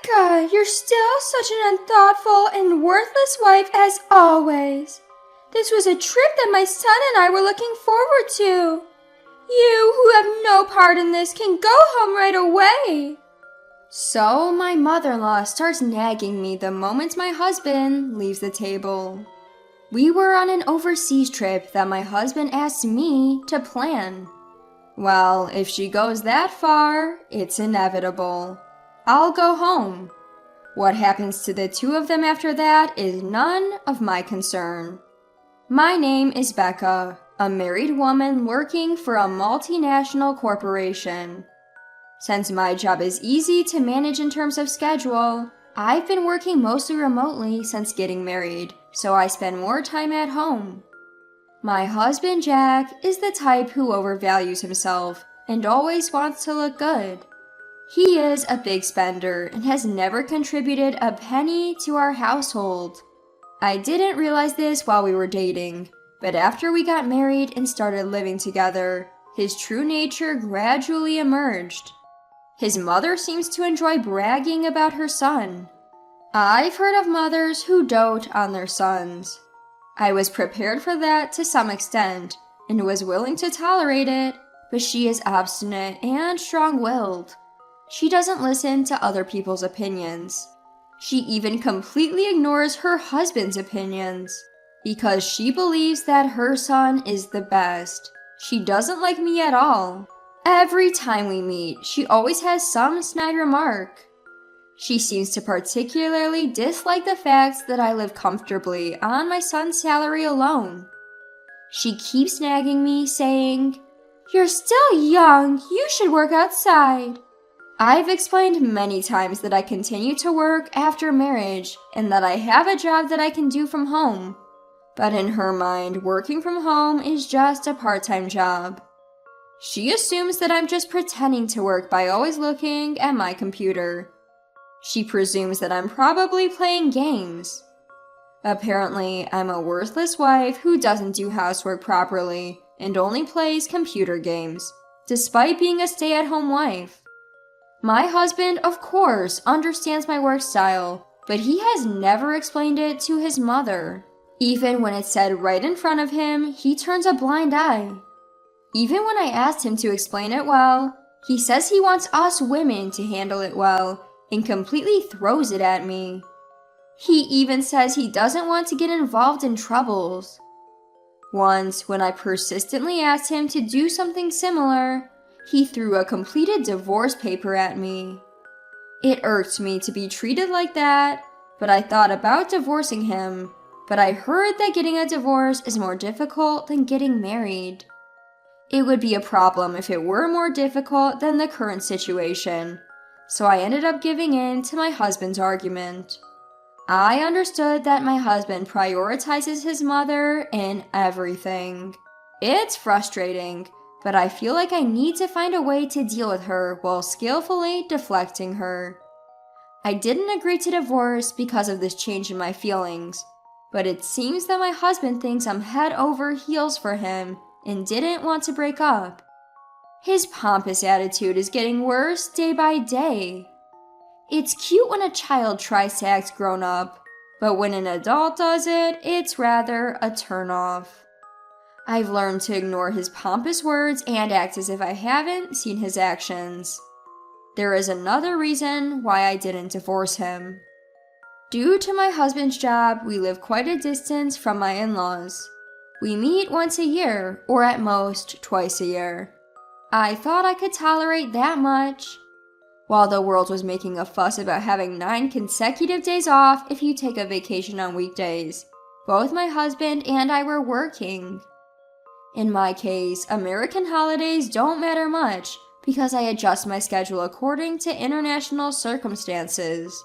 Becca, you're still such an unthoughtful and worthless wife as always. This was a trip that my son and I were looking forward to. You, who have no part in this, can go home right away. So my mother-in-law starts nagging me the moment my husband leaves the table. We were on an overseas trip that my husband asked me to plan. Well, if she goes that far, it's inevitable. I'll go home. What happens to the two of them after that is none of my concern. My name is Becca, a married woman working for a multinational corporation. Since my job is easy to manage in terms of schedule, I've been working mostly remotely since getting married, so I spend more time at home. My husband, Jack, is the type who overvalues himself and always wants to look good. He is a big spender and has never contributed a penny to our household. I didn't realize this while we were dating, but after we got married and started living together, his true nature gradually emerged. His mother seems to enjoy bragging about her son. I've heard of mothers who dote on their sons. I was prepared for that to some extent and was willing to tolerate it, but she is obstinate and strong-willed. She doesn't listen to other people's opinions. She even completely ignores her husband's opinions because she believes that her son is the best. She doesn't like me at all. Every time we meet, she always has some snide remark. She seems to particularly dislike the fact that I live comfortably on my son's salary alone. She keeps nagging me, saying, "You're still young, you should work outside." I've explained many times that I continue to work after marriage and that I have a job that I can do from home. But in her mind, working from home is just a part-time job. She assumes that I'm just pretending to work by always looking at my computer. She presumes that I'm probably playing games. Apparently, I'm a worthless wife who doesn't do housework properly and only plays computer games, despite being a stay-at-home wife. My husband, of course, understands my work style, but he has never explained it to his mother. Even when it's said right in front of him, he turns a blind eye. Even when I asked him to explain it well, he says he wants us women to handle it well and completely throws it at me. He even says he doesn't want to get involved in troubles. Once, when I persistently asked him to do something similar, he threw a completed divorce paper at me. It irked me to be treated like that, but I thought about divorcing him, but I heard that getting a divorce is more difficult than getting married. It would be a problem if it were more difficult than the current situation, so I ended up giving in to my husband's argument. I understood that my husband prioritizes his mother in everything. It's frustrating, but I feel like I need to find a way to deal with her while skillfully deflecting her. I didn't agree to divorce because of this change in my feelings, but it seems that my husband thinks I'm head over heels for him and didn't want to break up. His pompous attitude is getting worse day by day. It's cute when a child tries to act grown up, but when an adult does it, it's rather a turnoff. I've learned to ignore his pompous words and act as if I haven't seen his actions. There is another reason why I didn't divorce him. Due to my husband's job, we live quite a distance from my in-laws. We meet once a year, or at most twice a year. I thought I could tolerate that much. While the world was making a fuss about having 9 consecutive days off if you take a vacation on weekdays, both my husband and I were working. In my case, American holidays don't matter much because I adjust my schedule according to international circumstances.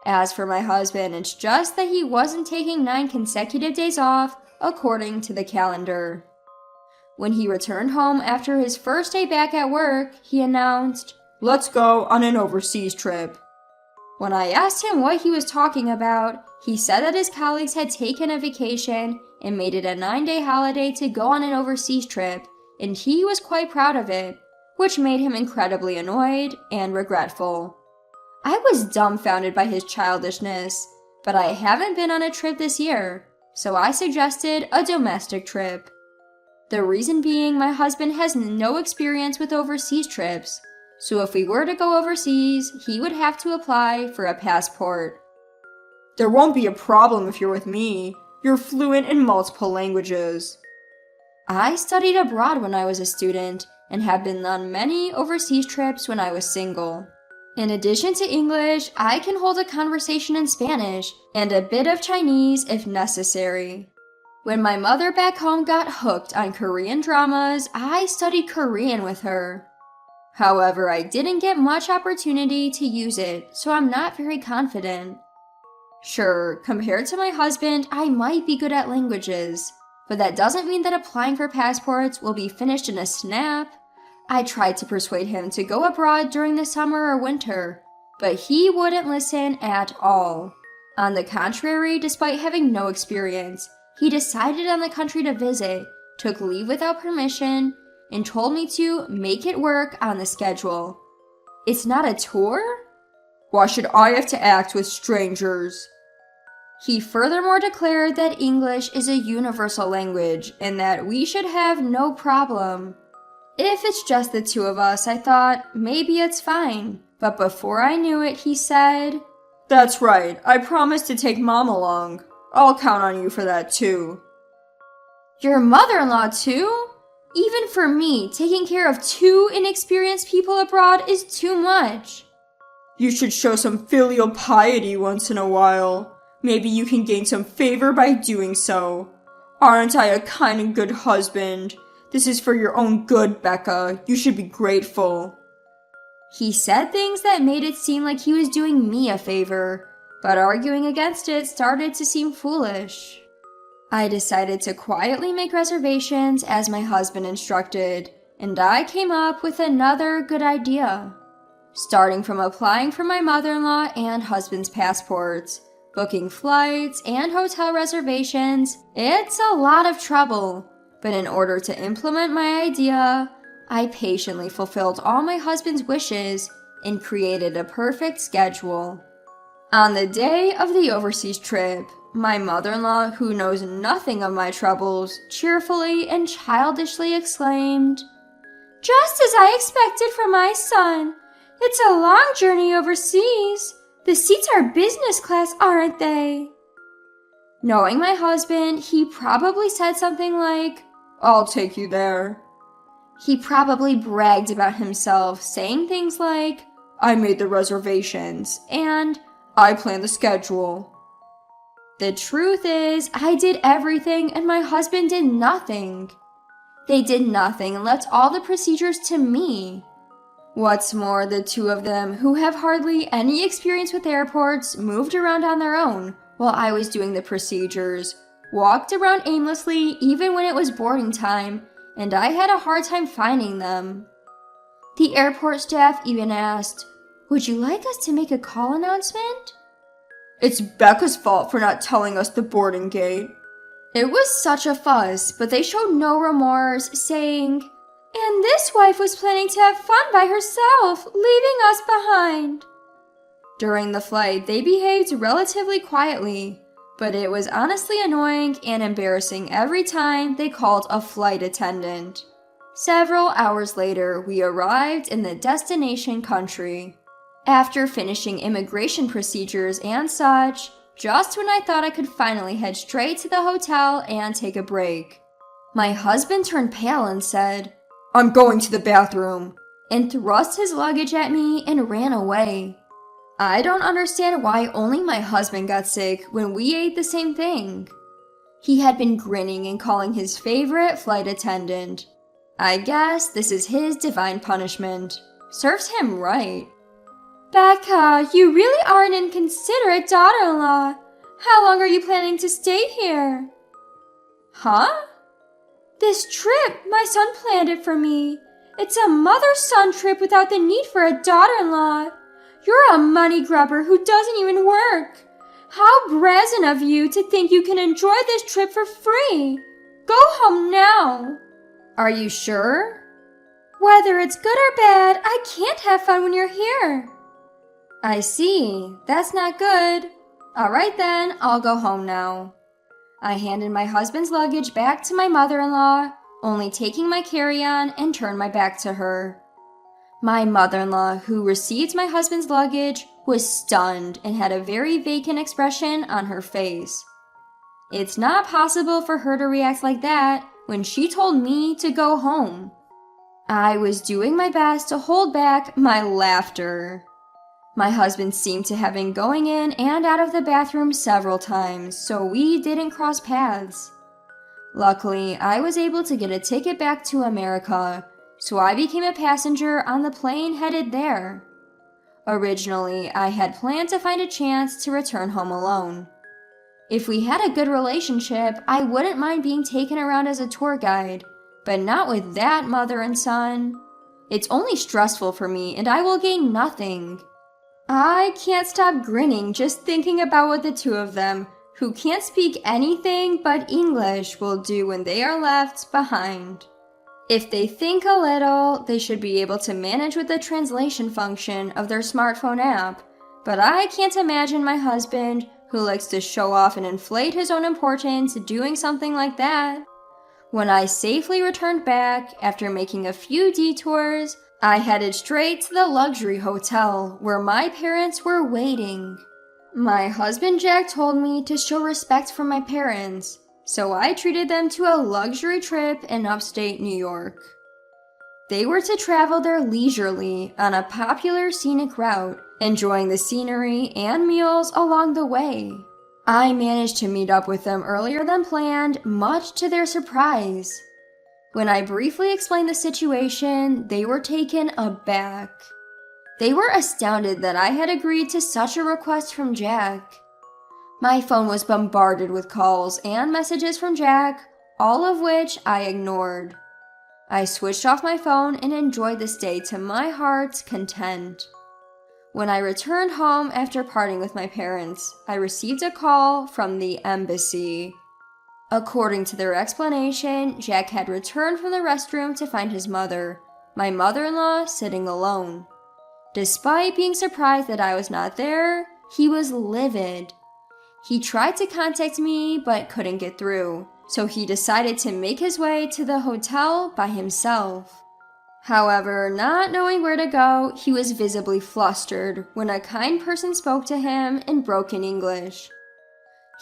As for my husband, it's just that he wasn't taking 9 consecutive days off according to the calendar. When he returned home after his first day back at work, he announced, "Let's go on an overseas trip." When I asked him what he was talking about, he said that his colleagues had taken a vacation and made it a 9-day holiday to go on an overseas trip, and he was quite proud of it, which made him incredibly annoyed and regretful. I was dumbfounded by his childishness, but I haven't been on a trip this year, so I suggested a domestic trip. The reason being my husband has no experience with overseas trips, so if we were to go overseas, he would have to apply for a passport. There won't be a problem if you're with me. You're fluent in multiple languages. I studied abroad when I was a student and have been on many overseas trips when I was single. In addition to English, I can hold a conversation in Spanish and a bit of Chinese if necessary. When my mother back home got hooked on Korean dramas, I studied Korean with her. However, I didn't get much opportunity to use it, so I'm not very confident. Sure, compared to my husband, I might be good at languages, but that doesn't mean that applying for passports will be finished in a snap. I tried to persuade him to go abroad during the summer or winter, but he wouldn't listen at all. On the contrary, despite having no experience, he decided on the country to visit, took leave without permission, and told me to make it work on the schedule. It's not a tour? Why should I have to act with strangers? He furthermore declared that English is a universal language and that we should have no problem. If it's just the two of us, I thought, maybe it's fine. But before I knew it, he said, That's right, I promised to take Mom along. I'll count on you for that too. Your mother-in-law too? Even for me, taking care of two inexperienced people abroad is too much. You should show some filial piety once in a while. Maybe you can gain some favor by doing so. Aren't I a kind and good husband? This is for your own good, Becca. You should be grateful. He said things that made it seem like he was doing me a favor, but arguing against it started to seem foolish. I decided to quietly make reservations as my husband instructed, and I came up with another good idea. Starting from applying for my mother-in-law and husband's passports, booking flights and hotel reservations, it's a lot of trouble. But in order to implement my idea, I patiently fulfilled all my husband's wishes and created a perfect schedule. On the day of the overseas trip, my mother-in-law, who knows nothing of my troubles, cheerfully and childishly exclaimed, "Just as I expected from my son. It's a long journey overseas. The seats are business class, aren't they?" Knowing my husband, he probably said something like, I'll take you there. He probably bragged about himself, saying things like, I made the reservations, and I planned the schedule. The truth is, I did everything and my husband did nothing. They did nothing and left all the procedures to me. What's more, the two of them, who have hardly any experience with airports, moved around on their own while I was doing the procedures, walked around aimlessly even when it was boarding time, and I had a hard time finding them. The airport staff even asked, "Would you like us to make a call announcement?" It's Becca's fault for not telling us the boarding gate. It was such a fuss, but they showed no remorse, saying, "And this wife was planning to have fun by herself, leaving us behind." During the flight, they behaved relatively quietly, but it was honestly annoying and embarrassing every time they called a flight attendant. Several hours later, we arrived in the destination country. After finishing immigration procedures and such, just when I thought I could finally head straight to the hotel and take a break, my husband turned pale and said, I'm going to the bathroom, and thrust his luggage at me and ran away. I don't understand why only my husband got sick when we ate the same thing. He had been grinning and calling his favorite flight attendant. I guess this is his divine punishment. Serves him right. Becca, you really are an inconsiderate daughter-in-law. How long are you planning to stay here? Huh? This trip, my son planned it for me. It's a mother-son trip without the need for a daughter-in-law. You're a money grubber who doesn't even work. How brazen of you to think you can enjoy this trip for free. Go home now. Are you sure? Whether it's good or bad, I can't have fun when you're here. I see. That's not good. All right then, I'll go home now. I handed my husband's luggage back to my mother-in-law, only taking my carry-on and turned my back to her. My mother-in-law, who received my husband's luggage, was stunned and had a very vacant expression on her face. It's not possible for her to react like that when she told me to go home. I was doing my best to hold back my laughter. My husband seemed to have been going in and out of the bathroom several times, so we didn't cross paths. Luckily, I was able to get a ticket back to America, so I became a passenger on the plane headed there. Originally, I had planned to find a chance to return home alone. If we had a good relationship, I wouldn't mind being taken around as a tour guide, but not with that mother and son. It's only stressful for me, and I will gain nothing. I can't stop grinning just thinking about what the two of them, who can't speak anything but English, will do when they are left behind. If they think a little, they should be able to manage with the translation function of their smartphone app, but I can't imagine my husband, who likes to show off and inflate his own importance, doing something like that. When I safely returned back, after making a few detours, I headed straight to the luxury hotel where my parents were waiting. My husband Jack told me to show respect for my parents, so I treated them to a luxury trip in upstate New York. They were to travel there leisurely on a popular scenic route, enjoying the scenery and meals along the way. I managed to meet up with them earlier than planned, much to their surprise. When I briefly explained the situation, they were taken aback. They were astounded that I had agreed to such a request from Jack. My phone was bombarded with calls and messages from Jack, all of which I ignored. I switched off my phone and enjoyed the stay to my heart's content. When I returned home after parting with my parents, I received a call from the embassy. According to their explanation, Jack had returned from the restroom to find his mother, my mother-in-law, sitting alone. Despite being surprised that I was not there, he was livid. He tried to contact me but couldn't get through, so he decided to make his way to the hotel by himself. However, not knowing where to go, he was visibly flustered when a kind person spoke to him in broken English.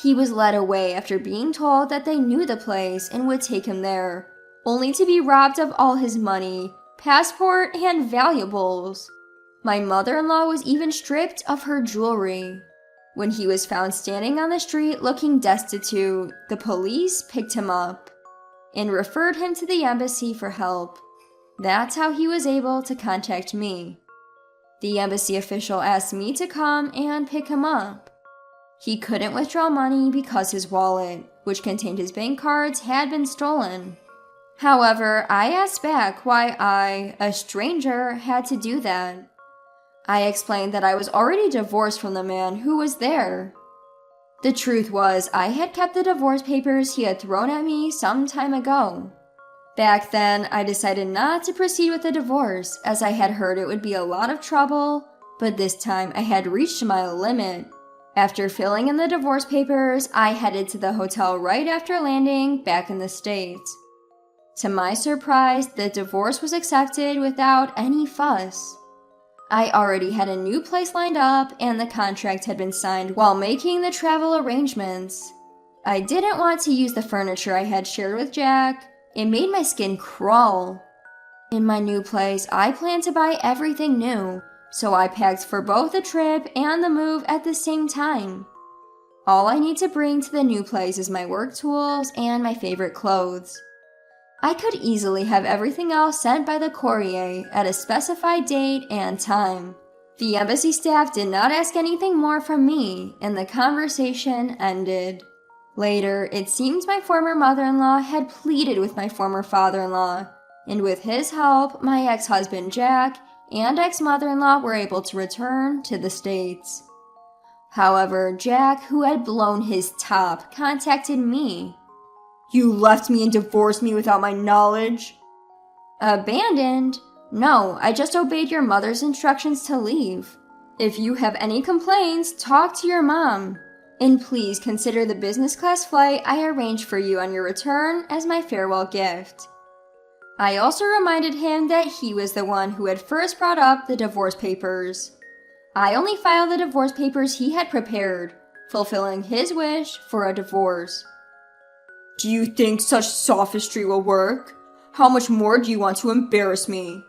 He was led away after being told that they knew the place and would take him there, only to be robbed of all his money, passport, and valuables. My mother-in-law was even stripped of her jewelry. When he was found standing on the street looking destitute, the police picked him up and referred him to the embassy for help. That's how he was able to contact me. The embassy official asked me to come and pick him up. He couldn't withdraw money because his wallet, which contained his bank cards, had been stolen. However, I asked back why I, a stranger, had to do that. I explained that I was already divorced from the man who was there. The truth was, I had kept the divorce papers he had thrown at me some time ago. Back then, I decided not to proceed with the divorce, as I had heard it would be a lot of trouble, but this time I had reached my limit. After filling in the divorce papers, I headed to the hotel right after landing back in the States. To my surprise, the divorce was accepted without any fuss. I already had a new place lined up and the contract had been signed while making the travel arrangements. I didn't want to use the furniture I had shared with Jack. It made my skin crawl. In my new place, I planned to buy everything new, so I packed for both the trip and the move at the same time. All I need to bring to the new place is my work tools and my favorite clothes. I could easily have everything else sent by the courier at a specified date and time. The embassy staff did not ask anything more from me, and the conversation ended. Later, it seems my former mother-in-law had pleaded with my former father-in-law, and with his help, my ex-husband Jack and ex-mother-in-law were able to return to the States. However, Jack, who had blown his top, contacted me. You left me and divorced me without my knowledge? Abandoned? No, I just obeyed your mother's instructions to leave. If you have any complaints, talk to your mom. And please consider the business class flight I arranged for you on your return as my farewell gift. I also reminded him that he was the one who had first brought up the divorce papers. I only filed the divorce papers he had prepared, fulfilling his wish for a divorce. Do you think such sophistry will work? How much more do you want to embarrass me?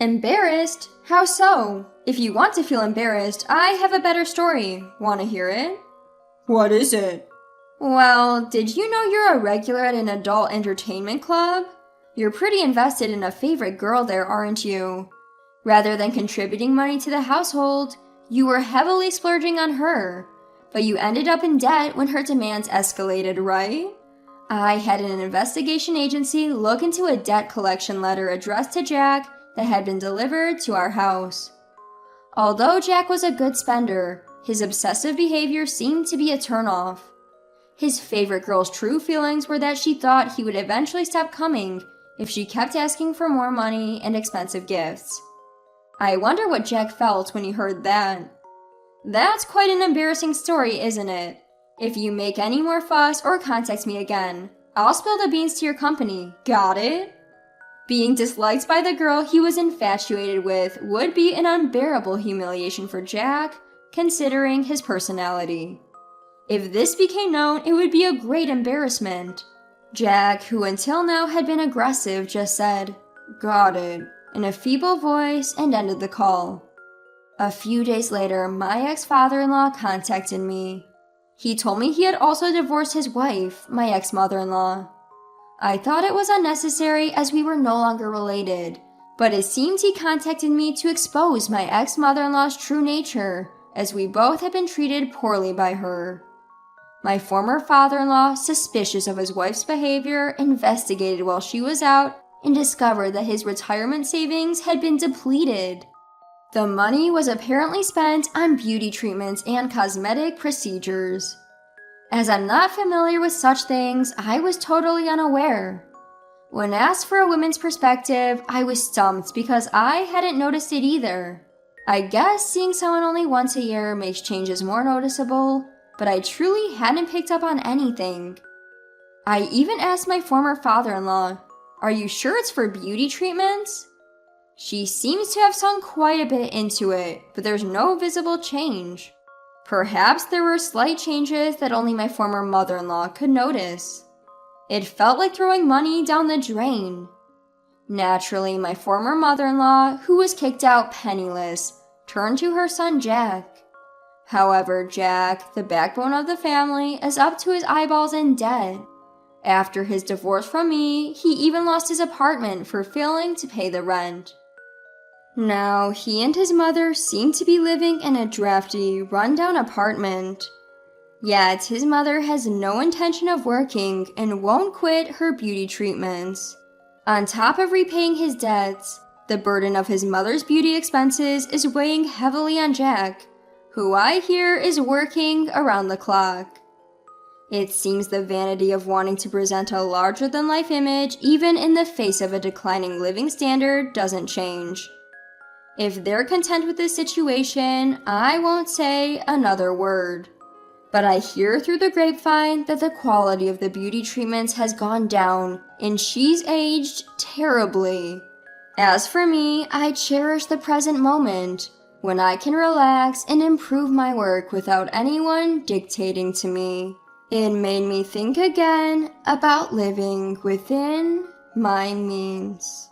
Embarrassed? How so? If you want to feel embarrassed, I have a better story. Want to hear it? What is it? Well, did you know you're a regular at an adult entertainment club? You're pretty invested in a favorite girl there, aren't you? Rather than contributing money to the household, you were heavily splurging on her. But you ended up in debt when her demands escalated, right? I had an investigation agency look into a debt collection letter addressed to Jack that had been delivered to our house. Although Jack was a good spender, his obsessive behavior seemed to be a turnoff. His favorite girl's true feelings were that she thought he would eventually stop coming if she kept asking for more money and expensive gifts. I wonder what Jack felt when he heard that. That's quite an embarrassing story, isn't it? If you make any more fuss or contact me again, I'll spill the beans to your company. Got it? Being disliked by the girl he was infatuated with would be an unbearable humiliation for Jack, considering his personality. If this became known, it would be a great embarrassment. Jack, who until now had been aggressive, just said, "Got it," in a feeble voice and ended the call. A few days later, my ex-father-in-law contacted me. He told me he had also divorced his wife, my ex-mother-in-law. I thought it was unnecessary as we were no longer related, but it seemed he contacted me to expose my ex-mother-in-law's true nature, as we both had been treated poorly by her. My former father-in-law, suspicious of his wife's behavior, investigated while she was out and discovered that his retirement savings had been depleted. The money was apparently spent on beauty treatments and cosmetic procedures. As I'm not familiar with such things, I was totally unaware. When asked for a woman's perspective, I was stumped because I hadn't noticed it either. I guess seeing someone only once a year makes changes more noticeable, but I truly hadn't picked up on anything. I even asked my former father-in-law, "Are you sure it's for beauty treatments?" She seems to have sunk quite a bit into it, but there's no visible change. Perhaps there were slight changes that only my former mother-in-law could notice. It felt like throwing money down the drain. Naturally, my former mother-in-law, who was kicked out penniless, turned to her son Jack. However, Jack, the backbone of the family, is up to his eyeballs in debt. After his divorce from me, he even lost his apartment for failing to pay the rent. Now, he and his mother seem to be living in a drafty, run-down apartment. Yet, his mother has no intention of working and won't quit her beauty treatments. On top of repaying his debts, the burden of his mother's beauty expenses is weighing heavily on Jack, who I hear is working around the clock. It seems the vanity of wanting to present a larger-than-life image, even in the face of a declining living standard, doesn't change. If they're content with this situation, I won't say another word. But I hear through the grapevine that the quality of the beauty treatments has gone down, and she's aged terribly. As for me, I cherish the present moment, when I can relax and improve my work without anyone dictating to me. It made me think again about living within my means.